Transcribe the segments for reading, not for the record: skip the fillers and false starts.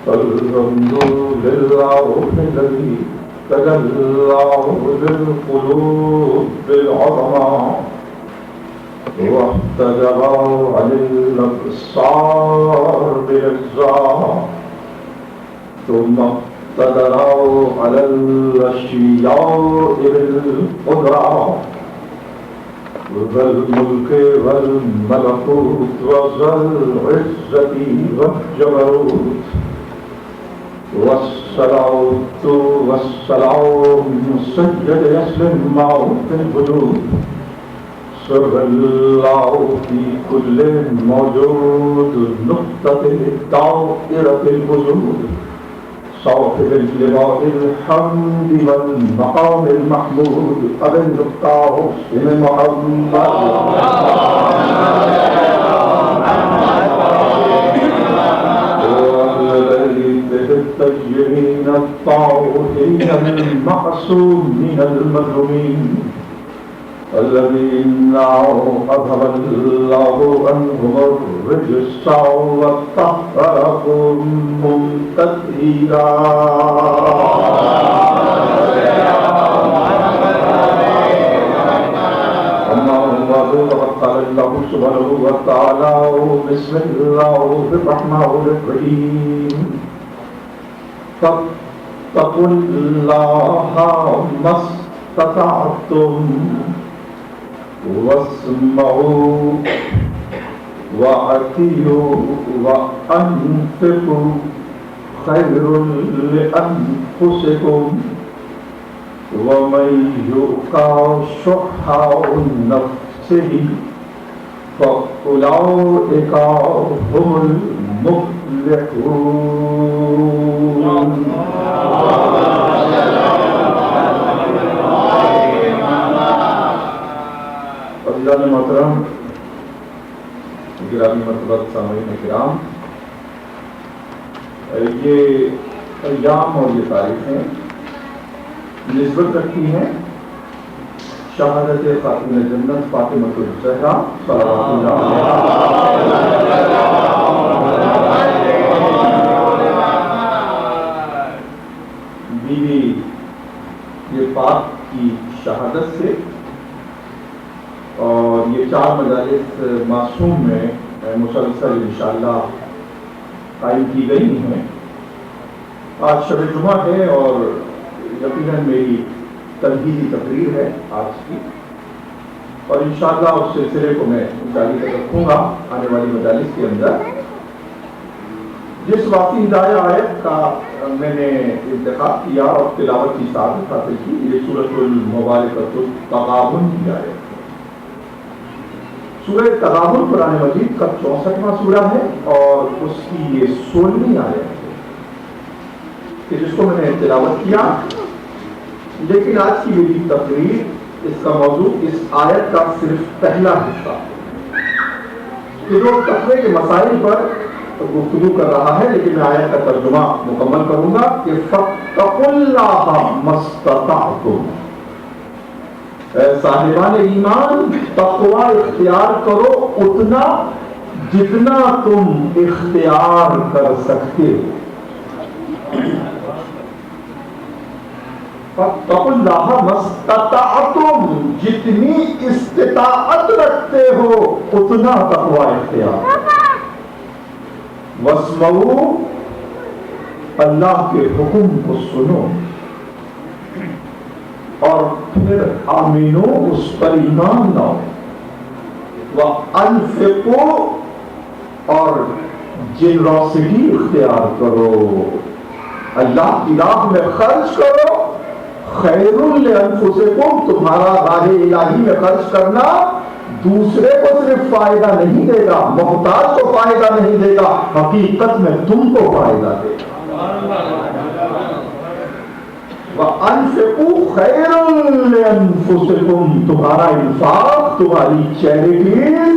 الحمد لله الذي تجلى للقلوب بالعظمة واحتجب عن الأبصار بالإجزاء ثم اقتدر على الأشياء بالقدرة ذا الملك والملكوت وذا العزة والجبروت والصلاة والسلام سيد يسلم موت الوجود سر الله في كل موجود نقطة دائرة الوجود صاحب اللواء الحمد والمقام المحمود أبي النقطة حسن محمد الطيبين الطاهرين المعصومين المظلومين الذين أذهب الله عنهم الرجس وطهرهم تطهيرا أما بعد فقد قال الله سبحانه وتعالى بسم الله الرحمن الرحيم فاتقوا الله ما استطعتم واسمعوا وأطيعوا وأنفقوا خير لأنفسكم ومن يوق شح نفسه فأولئك هم المفلحون. عزیزان محترم، گرامی مرتبہ سامعین کرام، یہ ایام اور یہ تاریخیں نسبت رکھتی ہیں شہادت خاتون جنت فاطمہ الزہرا صلوات اللہ علیہا بیوی یہ پاک کی شہادت سے، اور یہ 4 مجالس معصوم میں مسلسل انشاءاللہ قائم کی گئی ہیں. آج شب جمعہ ہے اور یقیناً میری تنقیدی تقریر ہے آج کی، اور انشاءاللہ اس سلسلے کو میں جاری رکھوں گا آنے والی مجالس کے اندر. جس واقعی ہدایہ آیت کا میں نے انتخاب کیا اور تلاوت کی سعادت حاصل کی، یہ سورۃ المبارکۃ التغابن کی آیت. سورہ تغابن قرآن مجید کا 64واں سورہ ہے اور اس کی یہ 16ویں آیت ہے کہ جس کو میں نے تلاوت کیا. لیکن آج کی میری تقریر، اس کا موضوع اس آیت کا صرف پہلا حصہ کہ جو تقوی کے مسائل پر گفتگو کر رہا ہے، لیکن میں آیت کا ترجمہ مکمل کروں گا کہ فاتقوا اللہ ما استطعتم، صاحبان ایمان تقوی اختیار کرو اتنا جتنا تم اختیار کر سکتے ہو. فاتقوا اللہ ما استطعتم، جتنی استطاعت رکھتے ہو اتنا تقوی اختیار. واسمعوا، اللہ کے حکم کو سنو، اور پھر آمینو، اس پر ایمان لاؤ. وانفقوا، اور جنراسٹی اختیار کرو، اللہ کی راہ میں خرچ کرو. خیر لانفسکم، تمہارا راہ الہی میں خرچ کرنا دوسرے کو صرف فائدہ نہیں دے گا، محتاج کو فائدہ نہیں دے گا، حقیقت میں تم کو فائدہ دے گا. وَأَنفِقُوا خَيْرًا لِأَنفُسِكُمْ، تمہارا انفاق، تمہاری چیریٹیز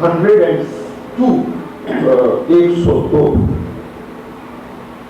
102 102।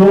2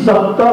70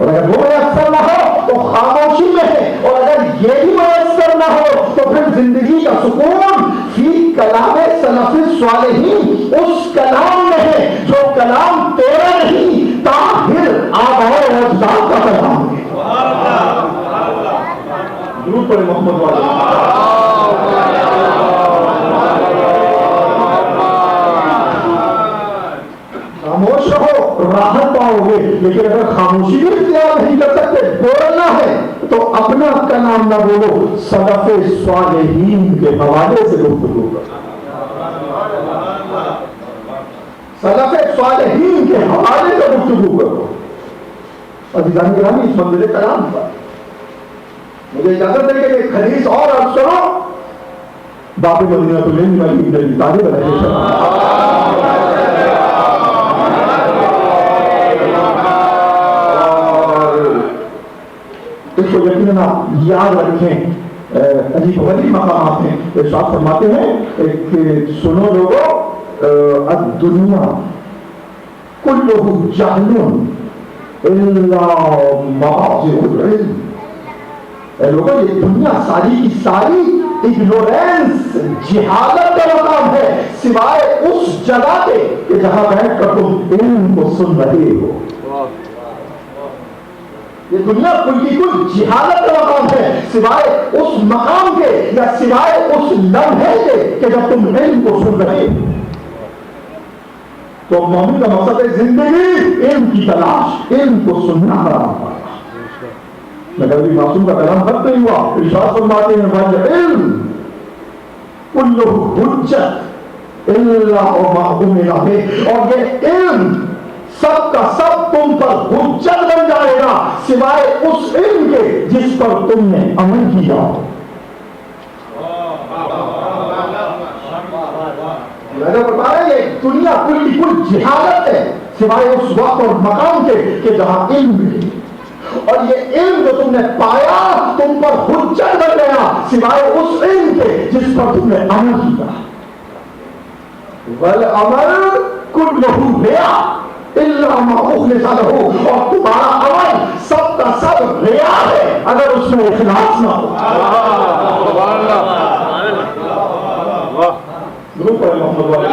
اور اگر وہ میسر نہ ہو تو خاموشی میں ہے، اور اگر یہ بھی میسر نہ ہو تو پھر زندگی کا سکون فی کلام سلف الصالحین، اس کلام میں ہے جو کلام تیرا نہیں طاہر آباء و اجداد کا کلام ہے۔ درود پڑھیں محمد والے۔ خاموش رہو راحت پاؤ گے، لیکن اگر خاموشی بھی اختیار نہیں کر سکتے، بولنا ہے تو اپنا کلام نہ بولو، سلف صالحین کے حوالے سے گفتگو کرو، سلف صالحین کے حوالے سے گفتگو کرو۔ عزیزان گرامی، اس منزل کلام پر مجھے اجازت دے کہ ایک حدیث اور عرض کرو۔ باب مدینہ العلم علی بن ابی طالب علیہ السلام، اس کو یقیناً آپ یاد رکھیں، عجیب غریب مقامات ہیں۔ ارشاد فرماتے ہیں کہ سنو لوگو، الدنیا کلہ جہل الا مواضع العلم، اے لوگو یہ دنیا ساری کی ساری اگنورینس، جہالت کا مقام ہے، سوائے اس جگہ کے کہ جہاں بیٹھ کر تم علم کو سن رہے ہو۔ یہ دنیا کل کی کل جہالت کا مقام ہے، سوائے اس مقام کے یا سوائے اس لمحے کے کہ جب تم علم کو سن رہے ہو۔ تو مومن کا مقصد ہے زندگی علم کی تلاش، علم کو سننا رہا۔ مگر بھی معصوم کا کلام ختم نہیں ہوا، ارشاد فرماتے ہیں والعلم کلہ حجت الا ما امر بہ، اور یہ علم سب کا سب تم پر حجت بن جائے گا سوائے اس علم کے جس پر تم نے عمل کیا ہو۔ یہ دنیا کل کی کل جہالت ہے سوائے اس وقت اور مقام کے کہ جہاں علم ہے، اور یہ علم جو تم نے پایا تم پر حجت بن گیا سوائے اس علم کے جس پر تم نے عمل کیا۔ والعمل کلہ ریا الا ما اخلص لہ، اور تمہارا عمل سب کا سب ریا ہے اگر اس میں اخلاص نہ ہو۔ سبحان اللہ، درود پڑھیں محمد والے۔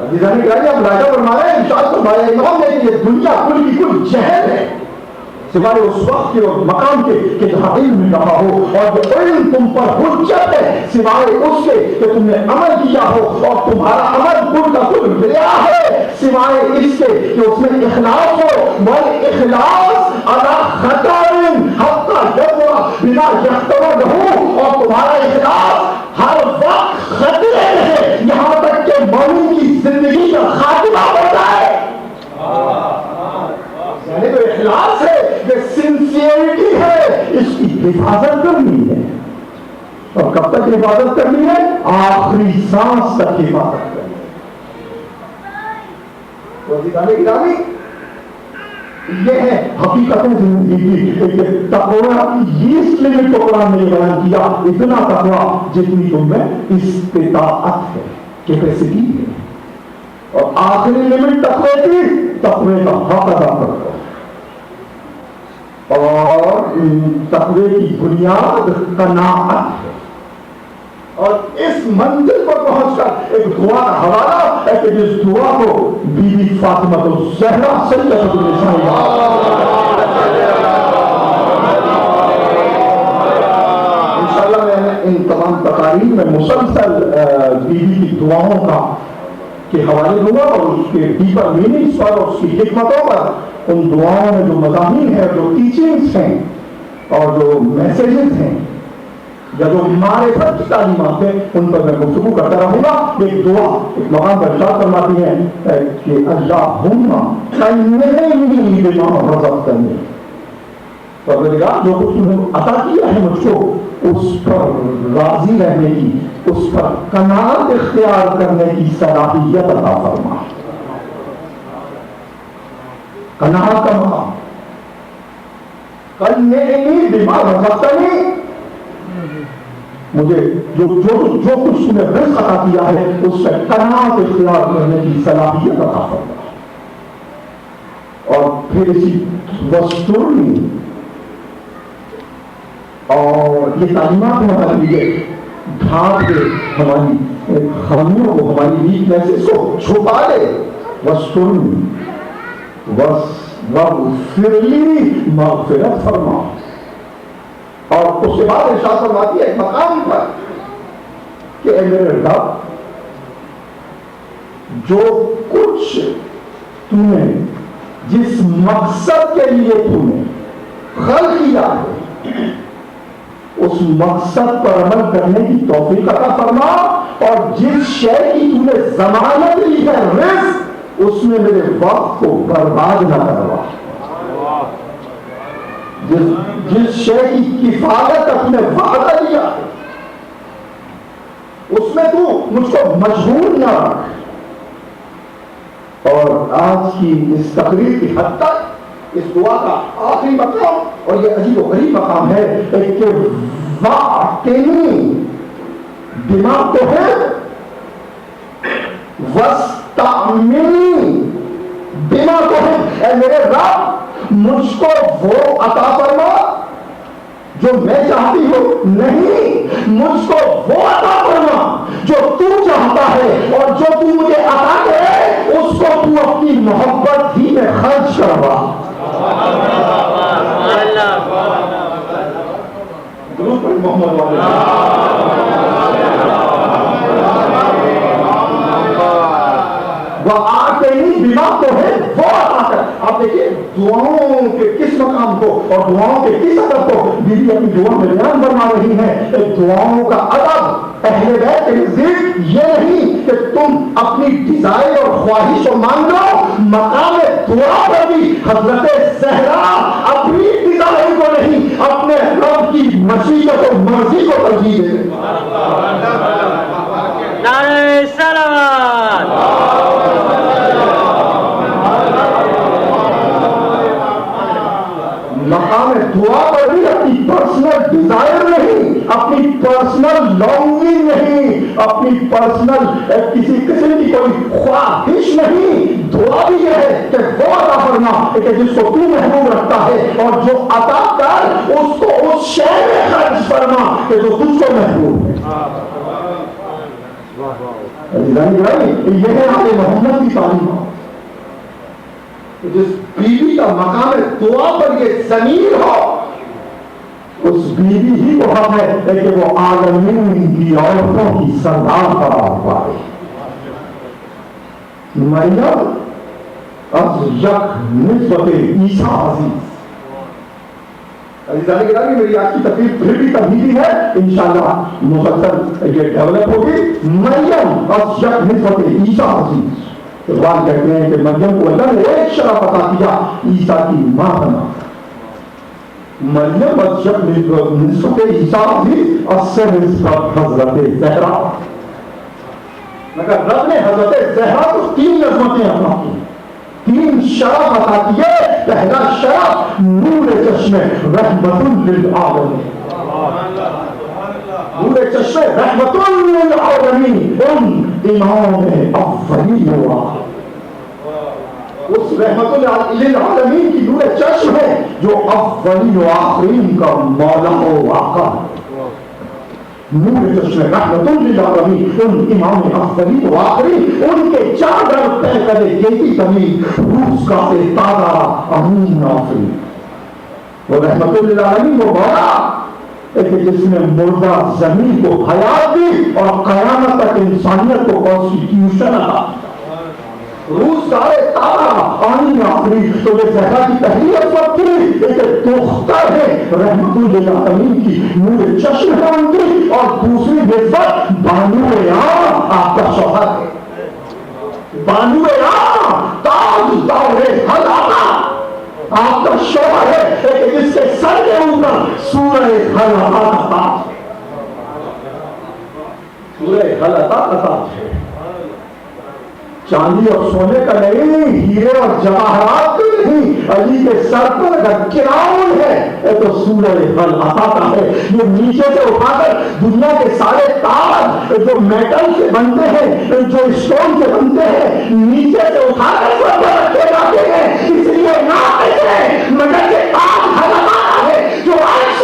عزیزان گرامی، اب راجہ فرما رہے ہیں ارشاد فرمایا امام نے کہ یہ دنیا کل کی کل جہل ہے سوائے اس وقت کے اور مقام کے کہ جہاں علم مل رہا ہو، اور جو علم تم پر حجت ہے سوائے اس کے کہ تم نے عمل کیا ہو، اور تمہارا عمل کل کا کل ریا ہے سوائے اس کے کہ اس میں اخلاص ہو۔ والاخلاص علی خطر حتی یبرأ بما یختبر لہ، اور تمہارا اخلاص ہر وقت خطرے میں ہے یہاں تک کہ مومن کی زندگی کا خاتمہ ہوتا ہے۔ یعنی جو اخلاص ہے، یہ سنسیئرٹی ہے، اس کی حفاظت کرنی ہے، اور کب تک حفاظت کرنی ہے؟ آخری سانس تک حفاظت کرنی ہے۔ یہ ہے حقیقت زندگی کی۔ تقویٰ کی یہ لمٹ کو قرآن نے بیان کیا، اتنا تقویٰ جتنی تم میں استطاعت ہے، کیپیسٹی ہے، اور آخری لمٹ تقوی کی، تقوی کا حق ادا کرو، اور تقوی کی بنیاد قناعت ہے۔ اور اس منزل پر پہنچ کر ایک دعا کا حوالہ ہے کہ جس دعا کو بی بی فاطمہ الزہرا سیدۃ النساء، انشاءاللہ میں ان تمام تقاریر میں مسلسل بی بی کی دعاؤں کا کے حوالے دوں گا، اور اس کے ڈیپر میننگز پر اور اس کی حکمتوں پر، ان دعاؤں میں جو مضامین ہیں، جو ٹیچنگز ہیں اور جو میسیجز ہیں یا جو معرفت کی تعلیمات ہیں، ان پر میں گفتگو کرتا رہوں گا۔ ایک دعا ایک مقام پر ارشاد فرماتی ہے کہ اللہم قنعنی بما رزقتنی، پروردگار جو کچھ تم نے عطا کیا ہے مجھ کو، اس پر راضی رہنے کی، اس پر قناعت اختیار کرنے کی صلاحیت عطا فرما۔ قناعت کا مقام، قنعنی بما رزقتنی، مجھے جو کچھ تمہیں رزق عطا کیا ہے اس سے قناعت اختیار کرنے کی صلاحیت عطا فرما. اور پھر اسی وسترنی، اور یہ تعلیمات ہمارے لیے ڈھانپ دے ہماری خامیوں کو، ہماری ویکنیسز کو چھپا دے. وسترنی واغفر لی، مغفرت فرما. اور اس کے بعد ارشاد فرماتی ہے ایک مقام پر کہ اے میرے رب، جو کچھ تو نے جس مقصد کے لیے تو نے خلق کیا ہے اس مقصد پر عمل کرنے کی توفیق عطا فرما. اور جس شے کی تو نے ضمانت لی ہے رزق، اس میں میرے وقت کو برباد نہ کروا. جس شے کی کفالت اپنے وعدہ لیا اس میں تو مجھ کو مجبور نہ رکھ. اور آج کی اس تقریر کی حد تک اس دعا کا آخری مقام، اور یہ عجیب و غریب مقام ہے کہ واقعی دماغ تو ہے، وستعملی دماغ تو ہے. اے میرے رب، مجھ کو وہ عطا فرما جو میں چاہتی ہوں، نہیں، مجھ کو وہ عطا فرما جو تو چاہتا ہے، اور جو تو مجھے عطا کرے اس کو تو اپنی محبت ہی میں خرچ کروا. درود پر محمد والے. وہ آتینی دماغ تو ہے وہ عطا کر. آپ دیکھیے دعاؤں کے کس مقام کو اور دعاؤں کے کس ادب کو بی بی اپنی دعا میں بیان فرما رہی ہے. دعاؤں کا ادب اہل بیت کے نزدیک یہ نہیں کہ تم اپنی ڈیزائر اور خواہش کو مان لو، مقام دعا پر بھی حضرت زہرا اپنی ڈیزائر کو نہیں، اپنے رب کی مشیت اور مرضی کو ترجیح دے. نعرہ سلام. مقام دعا پر بھی اپنی پرسنل ڈیزائر نہیں، اپنی پرسنل لانگنگ نہیں، اپنی پرسنل کسی قسم کی کوئی خواہش نہیں. دعا بھی یہ ہے کہ وہ عطا فرما کہ جس کو تو محبوب رکھتا ہے، اور جو عطا کر اس کو اس شے میں خرچ فرما کہ جو تجھ کو محبوب ہے. یہ ہے آل محمد کی تعلیم. جس بیوی کا مقام دعا پر یہ ضمیر ہو، اس بیوی ہی کو حق ہے کہ وہ عالمین کی عورتوں کی سردار قرار پائے. مریم از یک نسبت عیسیٰ عزیز. میری آج کی تقریر پھر بھی تمہیدی ہے، انشاءاللہ مسلسل یہ ڈیولپ ہوگی. مریم از یک نسبت عیسیٰ عزیز. اقبال کہتے ہیں کہ مریم کو اللہ نے ایک شرف عطا کیا، عیسیٰ کی ماں بنا. مریم از یک نسبت عیسیٰ عزیز اثر نسبت حضرت زہرا. مگر رب نے حضرت زہرا کو 3 عظمتیں عطا کی، 3 شرف عطا کیے. پہلا شرف نور چشم رحمت للعالمین. نور چشم رحمت للعالمین، ان امام اولی ہوا. اس رحمت للعالمین کی نور چشم ہے جو اولین و آخرین کا مولا و آقا. نور چشم رحمت للعالمین، ان امام اولی و آخرین، ان کے چادر پہ کرے کیسی زمین، روز کا سے تازہ امین آفرین. وہ رحمت للعالمین وہ مولا جس نے مردہ زمین کو حیات دی اور قیامت تک انسانیت کو کانسٹیٹیوشن عطا. روز دارے تارا آنی آخری. تو یہ زہرا کی پہلی عظمت تھی ایک دختر ہے رحمت للعالمین کی، نور چشم ہے ان کی. اور دوسری نسبت بانو عام آپ کا شوہر ہے. بانو عام تاج دور حلاقہ آپ کا شوہر ہے جس کے سر کے اوپر سورہ حلاقہ کا تاج. سورہ حلاقہ کا تاج ہے. چاندی اور سونے کا نہیں، ہیرے اور جواہرات کا نہیں، علی کے سر پر اگر کراؤن ہے تو سورہ حل کا ہے. یہ نیچے سے اٹھا کر دنیا کے سارے تاج جو میٹل سے بنتے ہیں، جو اسٹون سے بنتے ہیں، نیچے سے اٹھا کر سر پر رکھے جاتے ہیں. اس لیے ناقص ہے مگر یہ تاج حلقہ ہے جو عرش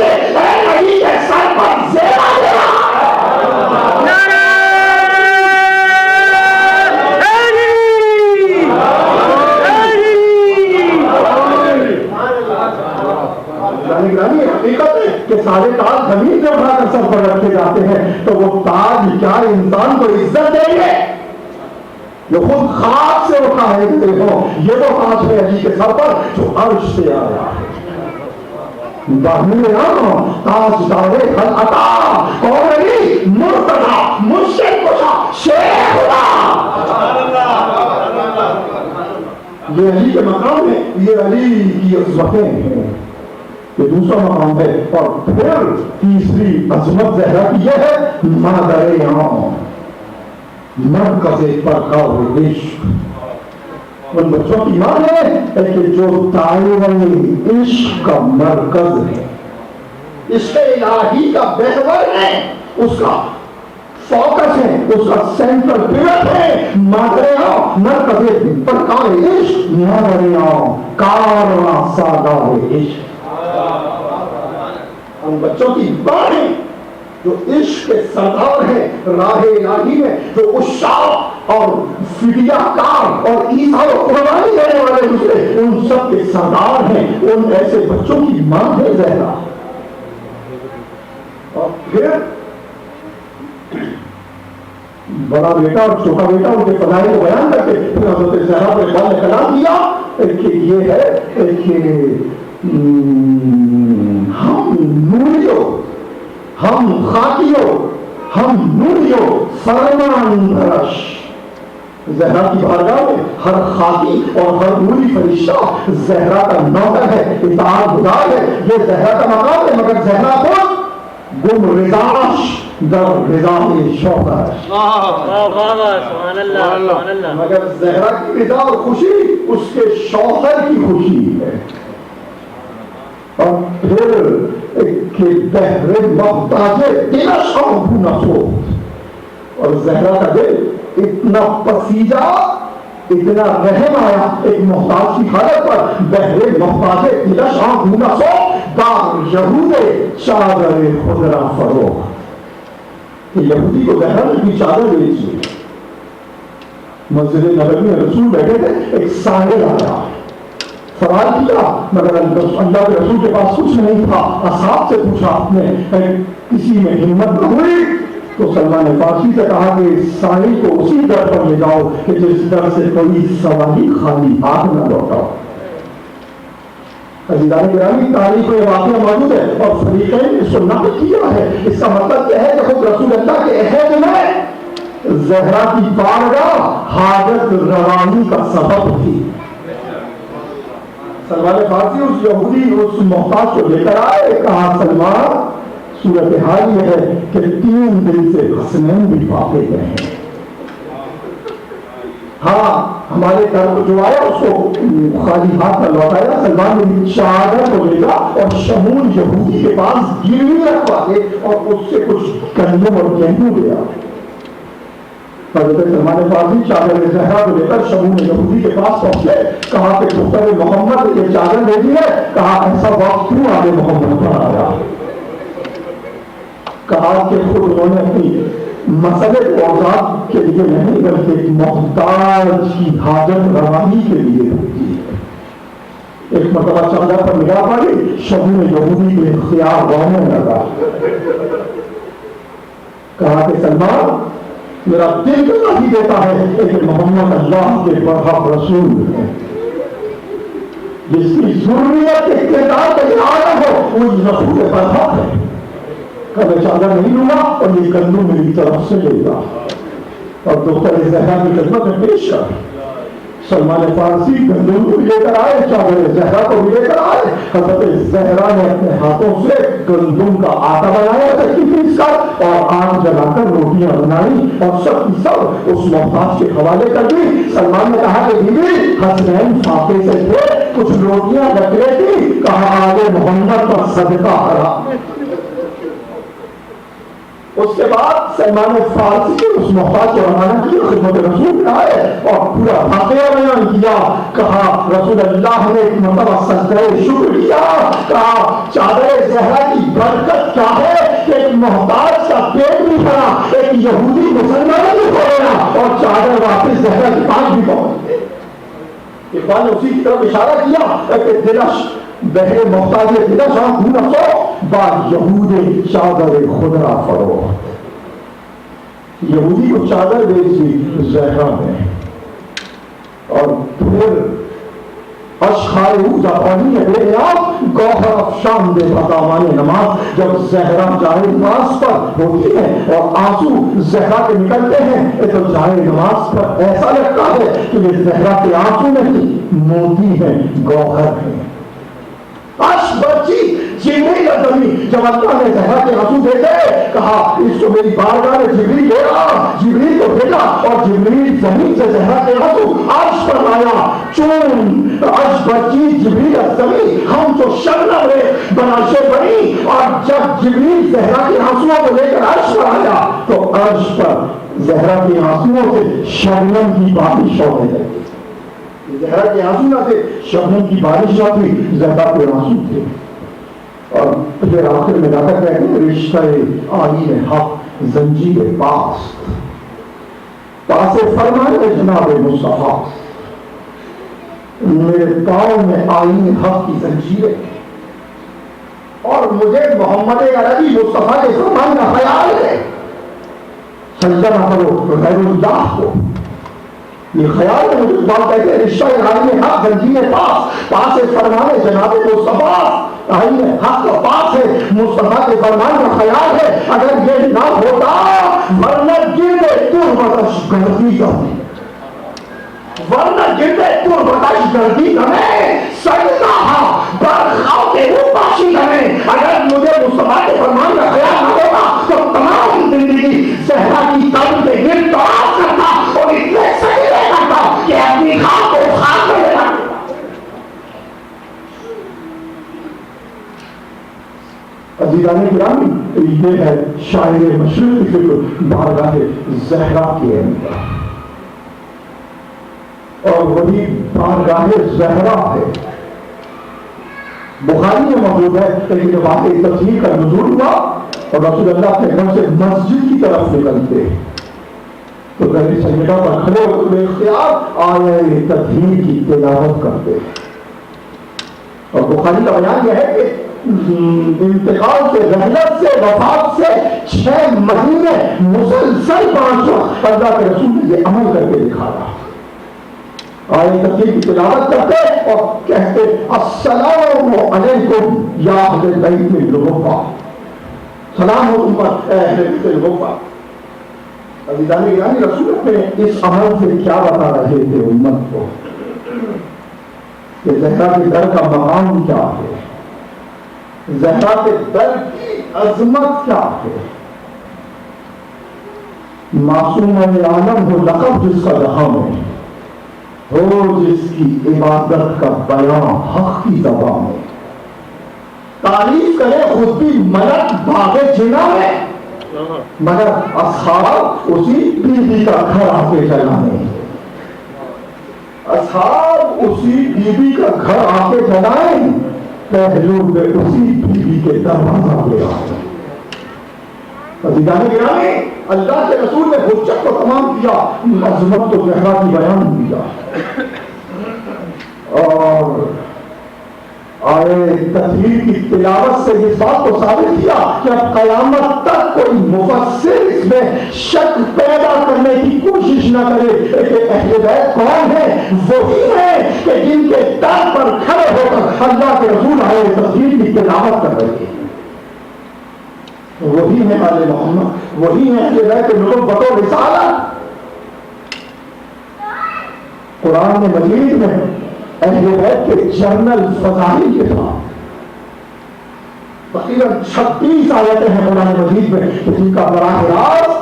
علی کے سر پر زیبا دے رہا ہے. حقیقت ہے کہ سارے تاج زمین سے اٹھا کر سر پر رکھے جاتے ہیں تو وہ تاج کیا انسان کو عزت دیں گے جو خود خاک سے اٹھائے ہوئے ہوں. یہ وہ تاج ہے علی کے سر پر جو عرش سے آیا ہے. تاج دارے حل عطا کون علی مرتضی مرشد کشا شیخ خدا. یہ علی کے مقام ہے، یہ علی کی عظمتیں ہیں. یہ دوسرا مقام ہے. اور پھر تیسری عظمت زہرا کی یہ ہے مادر عام مرکز پرکار عشق. ان بچوں کی ماں ہے کہ جو دائرۂ عشق کا مرکز ہے، عشق الہی کا محور ہے، اس کا فوکس ہے، اس کا سینٹرل پیوٹ ہے. مادر عام مرکز پرکار عشق، مادر عام کارواں سالار عشق. ان بچوں کی ماں ہے جو عشق کے سردار ہیں، راہ الہی میں جو عشاق اور فدیہ کار اور عیسیٰ و قربانی دینے والے دوسرے ان سب کے سردار ہیں. ان ایسے بچوں کی ماں ہے زہرا. اور پھر بڑا بیٹا اور چھوٹا بیٹا ان کے فضائل کو بیان کرتے پھر حضرت زہرا پر اقبال نے کلام دیا کہ یہ ہے کہ ہم نوریو، ہم خاکیو، ہم نوریو فرمان درش. زہرا کی بارگاہ میں ہر خاکی اور ہر نوری فرشتہ زہرا کا نوکر ہے، اطاعت گزار ہے. یہ زہرا کا مقام ہے مگر زہرا خود گم رضاش در رضا شوقش. مگر زہرا کی رضا اور خوشی اس کے شوہر کی خوشی ہے. اور پھر کہ بہر محتاج دلش آنکھوں نسو. اور زہرا کا دل اتنا پسیجا، اتنا رحم آیا ایک محتاج کی حالت پر. بہر محتاج دلش آنکھوں نسو دار یہود چادر خضرا فروغ. یہودی کو زہرا نے بھی چادر بیچی. مسجد نبوی میں رسول بیٹھے تھے، ایک ساحل آیا، سوال کیا مگر اللہ کے رسول کے پاس کچھ نہیں تھا. اصحاب سے پوچھا آپ نے، کسی میں ہمت نہ ہوئی تو سلمان فارسی سے کہا کہ ساحل کو اسی در پر لے جاؤ کہ جس در سے کوئی سواری خالی ہاتھ نہ لوٹاؤ. عزیزان گرامی، تاریخ میں واقعہ موجود ہے اور فریقین نے اس کو نقل کیا ہے. اس کا مطلب یہ ہے کہ خود رسول اللہ کے عہد میں زہرا کی بارگاہ حاجت روانی کا سبب تھی. سلمان فارسی اس یہودی اس محتاج کو لے کر آئے، کہا سلمان صورتحال یہ ہے کہ 3 دن سے حسنین بھی واقع گئے ہیں. ہاں ہمارے گھر کو جو آیا اس کو خالی ہاتھ نہ لوٹایا. سلمان نے چادر کو لے گا اور شمول یہودی کے پاس گروی رکھوا دے اور اس سے کچھ گندم اور گیہوں لیا. حضرت سلمان فارسی چادر زہرا کو لے کر شمول یہودی کے پاس پہنچے. کہا کہ دختر محمد یہ چادر لے دی ہے. کہا ایسا وقت کیوں آگے محمد پر آیا؟ کہا کہ خود انہوں نے اپنی مسئلے کو آزاد کے لیے نہیں بلکہ محتاج کی حاجت روانی کے لیے ہوتی ہے. ایک مرتبہ چادر پر نگاہ پڑی، شمول یہودی کے اختیار ہونے لگا. کہا کہ سلمان میرا دل تو نہیں دیتا ہے کہ محمد اللہ کے برحق رسول ہے، جس کی ضروریت اقتدار کا ارادہ ہو وہ رسول برحق ہے. کبھی چادر نہیں لوں گا اور یہ گندم میری طرف سے لے گا. اور دختر زہرا کی خدمت میں پیش کر سلمان فارسی گندم کو لے کر آئے، چادر زہرا کو بھی لے کر آئے. حضرت زہرا نے اپنے ہاتھوں سے گندم کا آٹا بنایا چکی پیس کر اور آگ جلا کر روٹیاں بنائی اور سب کی سب اس محتاج کے حوالے کر دی. سلمان نے کہا کہ بیوی حسنین فاقے سے تھے، کچھ روٹیاں رکھ لیتی. کہا آل محمد کا صدقہ حرام. اس کے بعد سلمان فارسی کے اس محتاج کو روانہ کیا، خدمت رسول میں آئے اور پورا واقعہ بیان کیا. کہا رسول اللہ نے ایک مرتبہ سجدہ شکر کیا. کہا چادر زہرا کی برکت کیا ہے کہ ایک محتاج کا پیٹ بھی بھرا، ایک یہودی مسلمان بھی ہو گیا اور چادر واپس زہرا کے پاس بھی پہنچ گئی. اقبال نے اسی کی طرف اشارہ کیا کہ دلش بہرے محتاج دلش ہم خون سو با یہود چادر خدرا فروخت. یہودی کو چادر بیچ دی زہرا میں اور پھر اشخائے زبانی بے آپ گوہر افشان دے بدامان نماز. جب زہرا جائے نماز پر ہوتی ہے اور آنسو زہرا کے نکلتے ہیں تو جائے نماز پر ایسا لگتا ہے کہ یہ زہرا کے آنسو نہیں، موتی ہیں، گوہر ہیں. عرش بچی جبریل ازمی جب اللہ نے زہرا کے آنسو دیکھے، کہا اس کو میری بارگاہ میں جبریل دے رہا. جبریل کو بھیجا اور جبریل زمین سے زہرا کے آنسو عرش پر لایا. چون عرش بچی جبریل ازمی ہم جو شبنم رے بناشے بنی. اور جب جبریل زہرا کے آنسو کو لے کر عرش پر آیا تو عرش پر زہرا کے آنسو سے شبنم کی بارش ہونے لگی. زہرا کے آنسو سے شبنم کی بارش آتی، زہرا کے آنسو تھے. اور پھر آخر میں جا کر کہتے ہیں رشتہ آئین حق زنجیر پاس پاس فرمائے جناب مصطفیٰ، میرے پاؤں میں آئین حق کی زنجیریں اور مجھے محمد عربی مصطفیٰ کے فرمان کا خیال ہے. سجدہ نہ کرو غیر اللہ کو، یہ خیال ہے. مجھے بات کہتے ہیں رشتہ آئین حق زنجیر پاس فرمائے جناب مصطفیٰ. آئین حق کا پاس ہے، مصطفیٰ کے فرمان کا خیال ہے. اگر یہ نہ ہوتا ورنہ گردے تربتش گردی کرتی، ورنہ گردے تربتش گردی کریں سجدہ برخاؤ کے اوپاشی کریں. اگر مجھے مصطفیٰ کے فرمان کا خیال نہ ہوتا تو تمام زندگی زہرا کی قبر پہ گر تلاش کرتا اور اتنے سجدے کرتا کہ اپنی خاک کو خاک میں لیتا. عزیزان گرامی، یہ ہے شاعر مشرق کی فکر بارگاہ زہرا کے اندر، اور وہی بارگاہ زہرا ہے. بخاری میں موجود ہے کہ جب واقعی تفسیر کا نزول ہوا اور رسول اللہ اپنے گھر سے مسجد کی طرف نکلتے تو گھر سیدہ پر کھڑے ہوئے اختیار آیہ تطہیر کی تلاوت کرتے. اور بخاری کا بیان یہ ہے کہ انتقال سے، رحلت سے، وفات سے 6 مہینے مسلسل 5 وقت اللہ کے رسول نے یہ عمل کر کے دکھایا. آیہ تطہیر کی تلاوت کرتے اور کہتے السلام علیکم یا اہل بیت الوفا، سلام ہو تم پر اے اہل بیت الوفا. عزیزان گرامی، رسول اپنے اس عمل سے کیا بتا رہے تھے امت کو کہ زہرا کے در کا مقام کیا ہے، زہرا کے در کی عظمت کیا ہے. معصوم عالم ہو لقب جس کا رہا میں ہو، جس کی عبادت کا بیان حق کی زبان میں، تعریف کرے خود بھی ملک باغ جنا میں، مگر اصحاب اسی بیوی کا گھر آ کے جلانے، اصحاب اسی بیوی کا گھر آ کے جلائیں، پہلو میں اسی بیوی کے دروازہ پہ آئے. عزیزان گرامی، اللہ کے رسول نے حجت کو تمام کیا، عظمت تو زہرا کی بیان کیا اور آئے تطہیر کی تلاوت سے اس بات کو ثابت کیا کہ اب قیامت تک کوئی مفسر اس میں شک پیدا کرنے کی کوشش نہ کرے کہ اہل بیت کون ہے. وہی ہے کہ جن کے در پر کھڑے ہو کر اللہ کے رسول آئے تطہیر کی تلاوت کر رہے ہیں. وہی ہے آل محمد، وہی ہے اہل بیت نبوت و رسالت. قرآن مجید میں اہل بیت کے جنرل فضائل کے ساتھ تقریباً 36 آیتیں ہیں قرآن مجید میں جن کا براہ راست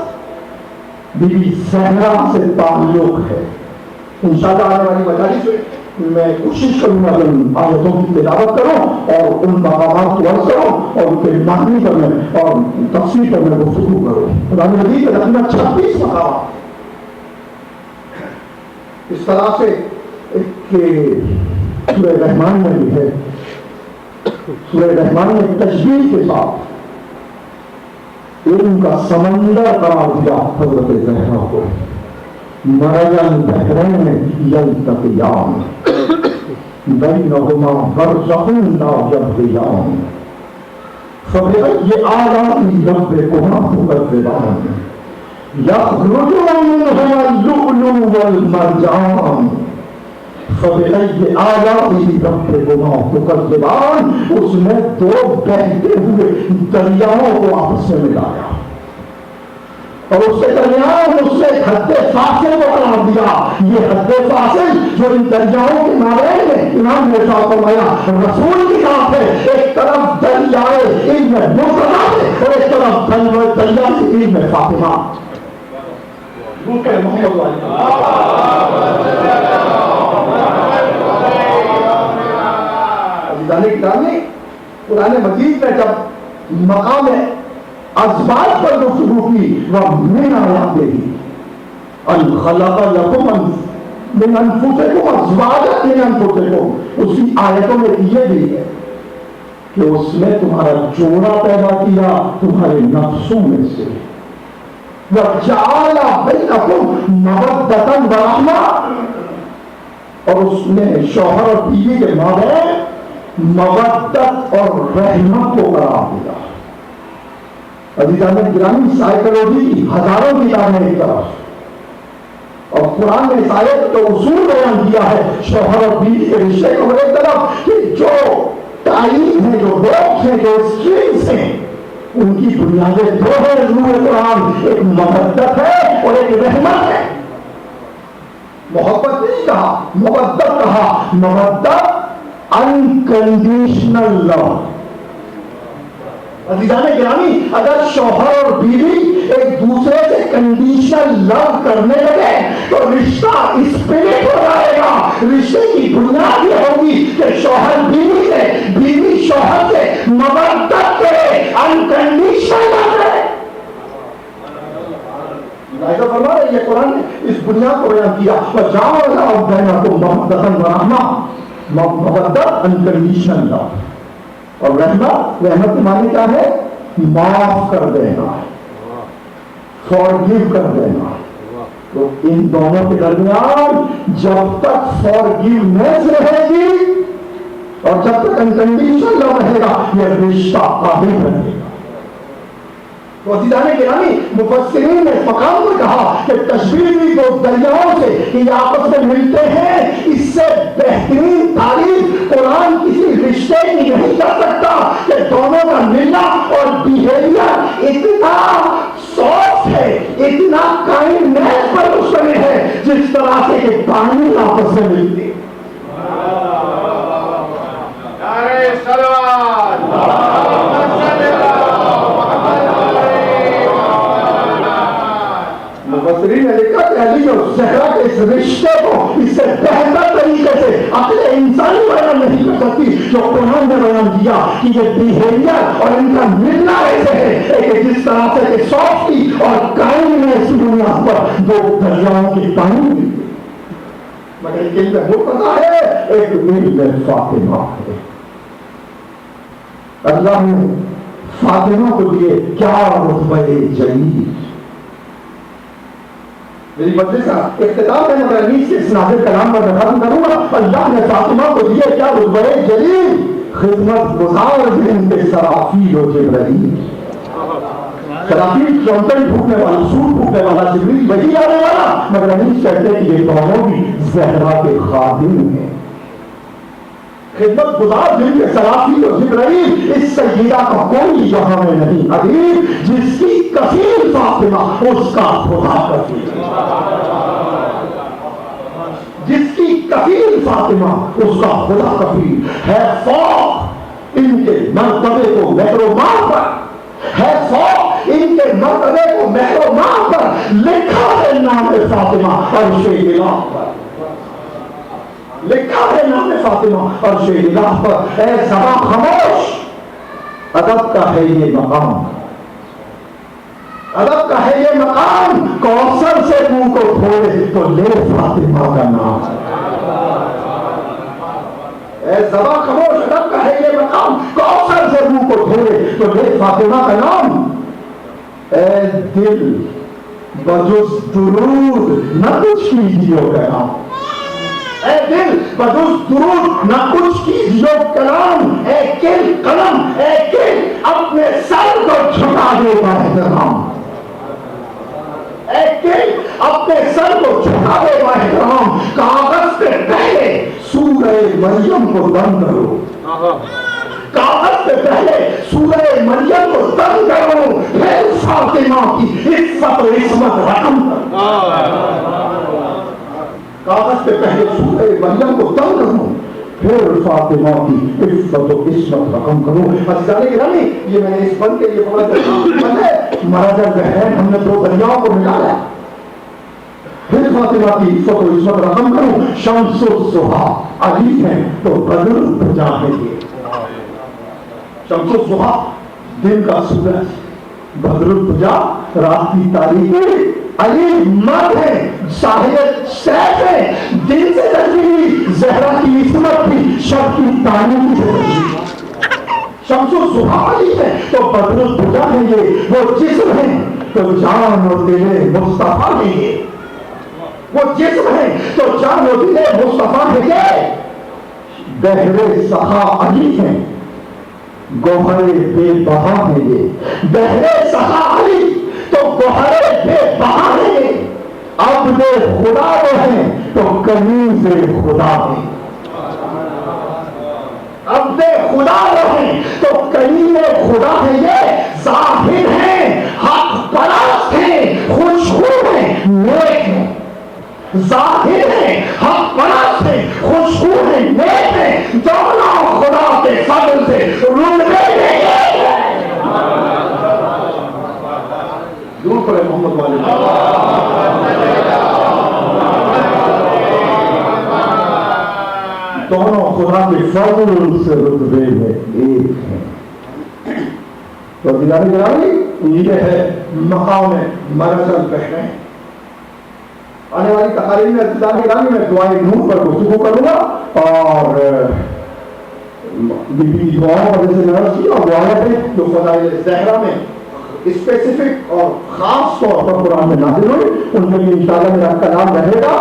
بی بی زہرا سے تعلق ہے. انشاءاللہ آنے والی مجالس میں میں کوشش کروں گا کہ ان آیتوں کی تلاوت کروں اور ان مقامات کو عرض کروں اور ان کے معنی پر میں اور تفسیر پر میں گفتگو کروں. قرآن مجید میں تقریباً 36 مقامات اس طرح سے کہ سورہ رحمان میں بھی ہے. سورہ رحمان میں تشبیہ کے ساتھ علم کا سمندر قرار دیا حضرت زہرا کو. مرج البحرین یلتقیان بینہما برزخ لا یبغیان فبأی آلاء ربکما تکذبان یخرج منہما اللؤلؤ والمرجان فبأی آلاء ربکما تکذبان. اس نے دو بہتے ہوئے دریاؤں کو آپس میں ملایا اور اس کے درمیان اس نے حد فاصل کو قرار دیا. یہ حد فاصل جو ان دریاؤں کے مابین میں امام نے فرمایا رسول کی طرف ہے. ایک طرف دریائے علم مرتضی ہے اور ایک طرف دریا علم فاطمہ. محمد والی قرآن مجید میں جب مقام ازواج پر گفتگو کی وَمِنْ آیَاتِهِ أَنْ خَلَقَ لَكُمْ مِنْ أَنفُسِكُمْ أَزْوَاجًا مِنْ أَنفُسِكُمْ, اسی آیتوں میں یہ بھی ہے کہ اس نے تمہارا جوڑا پیدا کیا تمہارے نفسوں میں سے. وَجَعَلَ بَيْنَكُمْ مَوَدَّةً وَرَحْمَةً, اور اس نے شوہر اور بیوی کے مابین مودت اور رحمت کو قرار دیا. عزیزان گرامی سائیکالوجی کی ہزاروں کتابیں ایک طرف اور قرآن نے اس آیت کا اصول بیان کیا ہے شوہر اور بیوی کے رشتے کو ایک طرف کہ جو تعلیم ہے جو روکس ہیں جو اسٹرینگس ہیں ان کی بنیادیں دو ہیں. نور قرآن ایک مودت ہے اور ایک رحمت ہے. محبت نہیں کہا مودت کہا. مودت انکنڈیشنل لو. عزیزان گرامی اگر شوہر اور بیوی ایک دوسرے سے کنڈیشنل لو کرنے لگے تو رشتہ اسپرٹ ہو جائے گا. رشتے کی بنیاد یہ ہوگی کہ شوہر بیوی سے بیوی شوہر سے مودت کرے انکنڈیشنل لو کرے. یہ قرآن نے اس بنیاد کو بیان کیا وَجَعَلَ بَيْنَكُمْ مَوَدَّةً وَرَحْمَةً. مودت انکنڈیشنل لو اور رحمت کے معنی کیا ہے؟ معاف کر دینا, فارگیو کر دینا. تو ان دونوں کے درمیان جب تک فارگیونیس رہے گی اور جب تک انکنڈیشنل لو رہے گا یہ رشتہ قابل رہے گا. تو عزیزان گرامی مفسرین نے اس مقام پر کہا کہ تشبیہ بھی دو دریاؤں سے کہ یہ آپس میں ملتے ہیں, اس سے بہترین تعریف قرآن کسی رشتے کی نہیں کر سکتا کہ دونوں کا ملنا اور بیہیویئر اتنا سافٹ ہے اتنا کائنڈنیس پر مشتمل ہے جس طرح سے کہ پانی آپس میں ملتے. مفسرین نے لکھا کہ علی اور زہرا کے اس رشتے کو اس سے بہتر طریقے سے عقل انسانی بیان نہیں کر سکتی جو قرآن نے بیان کیا کہ یہ بیہیویئر اور ان کا ملنا ایسے ہے کہ جس طرح سے کہ سافٹی اور کائنڈنیس کی بنیاد پر دو دریاؤں کی پانی ملتی. مگر ایک علم مرتضی ہے ایک علم فاطمہ ہے. اللہ نے فاطمہ کو دیے کیا رتبہ جلیل. میری مجلس کا اختتام ہے مگر نیز کے اس نازل کلام پر میں ختم کروں گا. اللہ نے فاطمہ کو دیے کیا رتبہ جلیل, خدمت گزار دن کے سرافیل و جبرائیل. سرافیل چونتن پھوٹنے والا سور پھوٹنے والا جبریل وہی آنے والا, مگر نیز کہتے ہیں کہ یہ دونوں بھی زہرا کے خادم ہیں. خدمت گزار دن کے سرافیل و جبرائیل اس سیدہ کا کوئی یہاں میں نہیں حبیب جس کی کفیل فاطمہ اس کا خدا کفیل, جس کی کفیل فاطمہ، اس کا خدا کفیل ہے، فوق ان کے مرتبے کو محرومان پر ہے، فوق ان کے مرتبے کو محرومان پر لکھا ہے نام فاطمہ عرش الہ پر، لکھا ہے نام فاطمہ عرش الہ پر۔ اے زباں خاموش، ادب کا ہے یہ مقام، ادب کا ہے یہ مقام، کوثر سے منہ کو کھولے تو لے فاطمہ کا نام۔ اے زباں خاموش، ادب کا ہے یہ مقام، کوثر سے منہ کو کھولے تو لے فاطمہ کا نام۔ اے دل بجز درود نہ کچھ کیجیو کلام، اے دل بجز درود نہ کچھ کیجیو کلام، اے کل قلم، اے کل اپنے سر کو جھکا دے باحترام، اے کل اپنے سر کو جھکا دے باحترام، کاغذ سے پہلے سورہ مریم کو دم کرو، کاغذ سے پہلے سورہ مریم کو دم کرو، پھر فاطمہ کی عزت و عصمت رقم کرو، کاغذ سے پہلے سورہ مریم کو دم کرو، پھر فاطمہ کی عزت و عصمت رقم کرو۔ عزیزان گرامی، یہ میں نے اس بند کے لیے بہت بند ہے، مرج البحرین، ہم نے دو دریاؤں کو ملایا، پھر فاطمہ کی عزت و عصمت رقم کرو۔ شمس الضحیٰ علی ہیں تو بدر بجا ہے یہ، شمس الضحیٰ دن کا سورج، بدر بجا رات کی تاریخ، علی مرد ہے، صاحب سیف ہے، دن سے تجلی، زہرا کی عصمت بھی شب کی تاریخ سے تجلی، شمس الضحیٰ علی ہے تو بدر البجا ہے یہ، وہ جسم ہے تو جان اور دل مصطفیٰ ہے یہ، وہ جسم ہے تو جان و دل مصطفیٰ ہے یہ، بحر سخا علی ہے، گوہر بے بہا ہے یہ، بحر سخا علی تو گوہر بے بہا ہے یہ، عبد خدا وہ ہے تو کنیز خدا ہے، عبد خدا وہ ہے تو کنیز خدا ہے یہ، زاہد ہے، حق پرست ہے، خوشخو ہے، نیک ہے، ظاہر ہے، حق پرست ہے، خوشخو ہے، نیک ہے، دونوں خدا کے فضل سے رتبے میں ایک ہے۔ ضرور پڑھے محمد والے، دونوں خدا کے فضل سے رتبے میں ایک ہے۔ تو دیدار گرامی، یہ ہے مقام مرج البحرین۔ آنے والی تقاریر میں ابتدائی گرامی میں دعائے نور پر گفتگو کروں گا، اور دعاؤں پر جیسے نرس کی اور دعائیں ہیں جو فضائل زہرا میں اسپیسیفک اور خاص طور پر قرآن میں نازل ہوئی، ان کے لیے انشاءاللہ میرا کلام رہے گا۔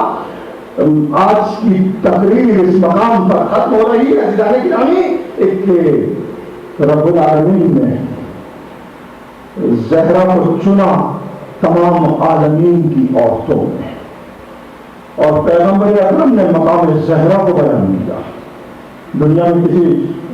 آج کی تقریر اس مقام پر ختم ہو رہی ہے۔ عزیزان گرامی، ایک رب العالمین نے زہرا کو چنا تمام عالمین کی عورتوں میں، اور پیغمبر اکرم نے مقام زہرا کو بیان کیا۔ دنیا میں کسی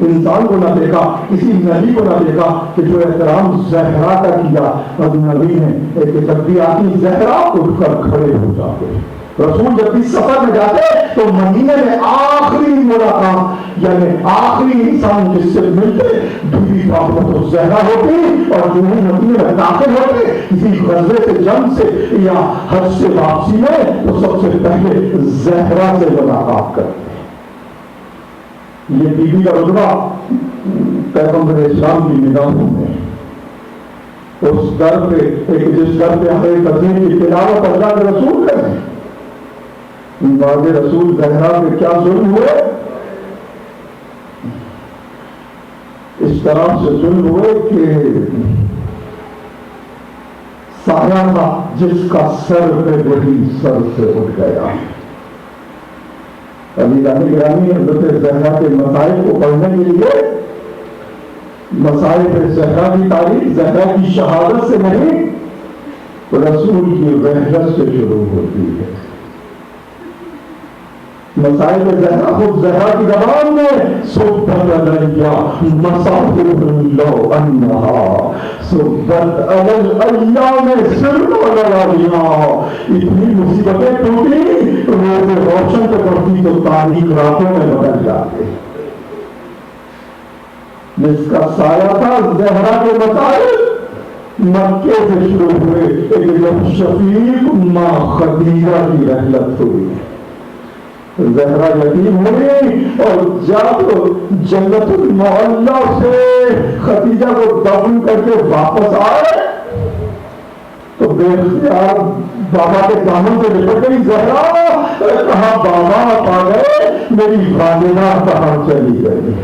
انسان کو نہ دیکھا، کسی نبی کو نہ دیکھا کہ جو احترام زہرا کا کیا، اور نبی نے کہ جب بھی آتی زہرا اٹھ کر کھڑے ہو جاتے۔ رسول جب بھی سفر میں جاتے تو مدینے میں آخری ملاقات، یعنی آخری انسان جس سے ملتے بیوی فاطمہ الزہرا ہوتی، اور جو ہی مدینے میں داخل ہوتے کسی غزوے سے، جنگ سے یا حج سے واپسی میں، تو سب سے پہلے زہرا سے ملاقات کرتے۔ یہ بیوی کا رتبہ پیغمبر اسلام کی نگاہوں میں، اس در پہ ایک جس در پہ ہمیں تقدیر کی تلاوت اللہ کے رسول کریں، بعد رسول زہرا پہ کیا ظلم ہوئے، اس طرح سے ظلم ہوئے کہ سایہ تھا جس کا سر پہ وہی سر سے اٹھ گیا۔ ابھی گرامی حضرت زہرا کے مسائل کو پڑھنے کے لیے، مسائل زہرا کی تاریخ زہرا کی شہادت سے نہیں، رسول کی رحلت سے شروع ہوتی ہے۔ مسائل زہرا خود زہرا کی زبان میں صبت علیہ مسافر لو انہا صبت علیہ میں سر لگایا اتنی مصیبتیں ٹوٹی روز روشن کو کرتی تو تاریخ راتوں میں بدل جاتے جس کا سایہ تھا زہرا کے مسائل مکے سے شروع ہوئے ایک جب شفیق ماں خدیجہ کی رحلت ہوئی زہرا یتیم ہوئی اور جب جنت المعلا سے خدیجہ کو دفن کر کے واپس آئے تو بے اختیار بابا کے دامن سے لپٹ گئی زہرا کہا بابا آپ آ گئے میری والدہ کہاں چلی گئی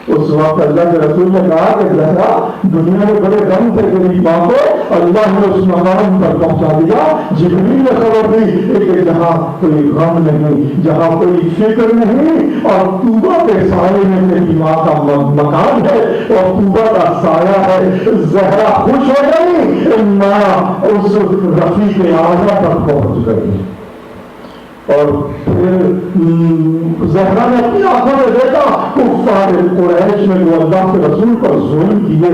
اس وقت اللہ کے رسول نے کہا کہ زہرا دنیا میں بڑے غم سے تیری ماں کو اللہ نے اس مقام پر پہنچا دیا جبریل نے خبر دی کہ جہاں کوئی غم نہیں جہاں کوئی فکر نہیں اور طوبہ کے سائے میں تیری ماں کا مکان ہے اور طوبہ کا سایہ ہے زہرا خوش ہو گئی ماں اس رفیق اعلیٰ تک پہنچ گئی اور پھر زہرا نے اپنی آنکھوں میں دیکھا کفار قریش میں جو اللہ کے رسول پر ظلم کیے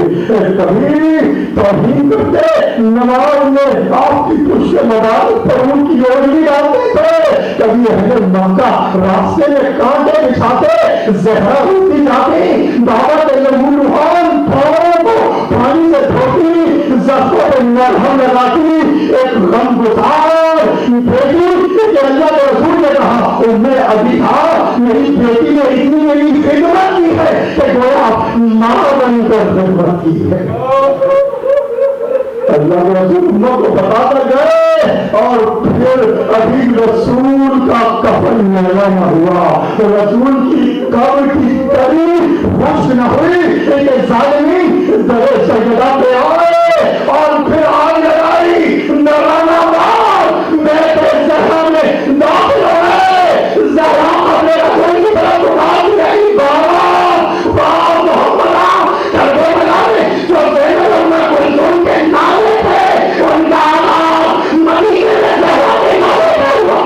کبھی توہین کرتے نماز میں آپ کی پشت مدارس پر ان کی یوگی ڈالتے تھے کبھی اہل مکہ راستے میں کانٹے بچھاتے زہرا ہوتی جاتی بابا کے لہو لہان پھاڑوں کو پانی سے دھوتی زخموں پہ مرہم لگاتی ایک غم گزار بیٹی کہ اللہ کے رسول نے کہا میں ابھی تھا میری بیٹی نے اتنی میری خدمت کی ہے کہ گویا ماں بن کر خدمت کی ہے اللہ کے رسول امت کو بتاتا گئے اور پھر ابھی رسول کا کفن میلا نہ ہوا رسول کی قبر کی تعریف خوش نہ ہوئی کہ ظالمین در سجدہ پہ آئے اور پھر آگ لگائی نرانا مار بیٹے زہرا میں داخل ہوئے زہرا اپنے رسول کی طرف اٹھا گئی بابا محمد کربے بلا میں جو بینر میں کلثوم کے نعرے تھے ان کا آغاز مدینے میں زہرا کے نعرے پہ ہوا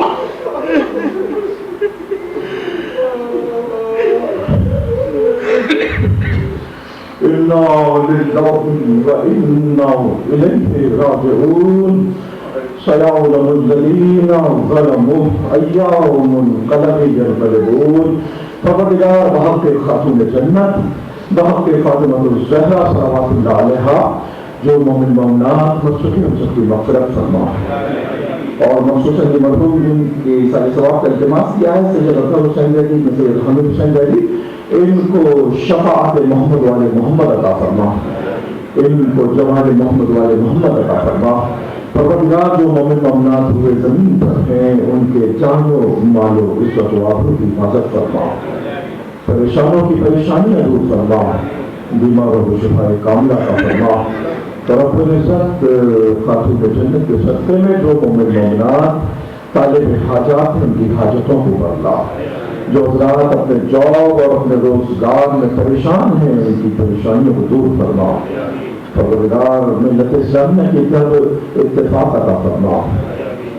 إِنَّا لِلَّهِ وَإِنَّا إِلَيْهِ رَاجِعُونَ سَيَعْلَمُ الَّذِينَ ظَلَمُوا أَيَّ يَوْمٍ يَنقَلِبُونَ پروردگار بحق خاتون جنت بحق فاطمہ الزہرا صلوات اللہ علیہا جو مومن مومنات مرسوخی ہم سب کی مغفرت فرما اور مخصوصاً یہ مرحوم جن کے سارے ثواب کا التماس کیا ہے سید اکرم حسین ریڈی سید حمید حسین ریڈی ان کو شفاعت محمد والے محمد عطا فرما ان کو جمال محمد والے محمد عطا فرما پروردگار جو مومن مومنات ہوئے زمین پر ہیں ان کے جانوں مالوں عزت و آبرو کی حفاظت فرما پریشانوں کی پریشانیاں دور فرما بیماروں کو شفاء کاملہ کا فرما رب العزت خاتون جنت کے صدقے میں جو مومن مومنات طالب حاجات ہیں ان کی حاجتوں کو بھرلا جو حضرات اپنے جاب اور اپنے روزگار میں پریشان ہیں ان کی پریشانیوں کو دور فرما پروردگار ملت اسلامیہ کی طرف اتفاق عطا فرما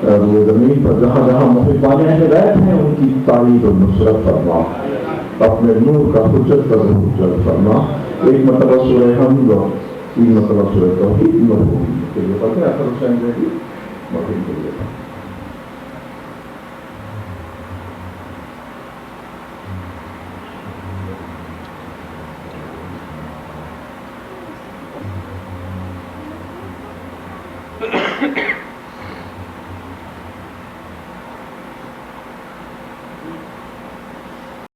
وہ زمین پر جہاں جہاں محبان اہل بیت ہیں ان کی تعریف و نصرت فرما اپنے نور کا حجت کا ظہور فرما ایک مرتبہ سورہ حمد اور تین مرتبہ سورہ توحید مرحوم کے لیے پڑھتے ہیں اکرم حسین ریڈی مرحوم کے لیے Thank you.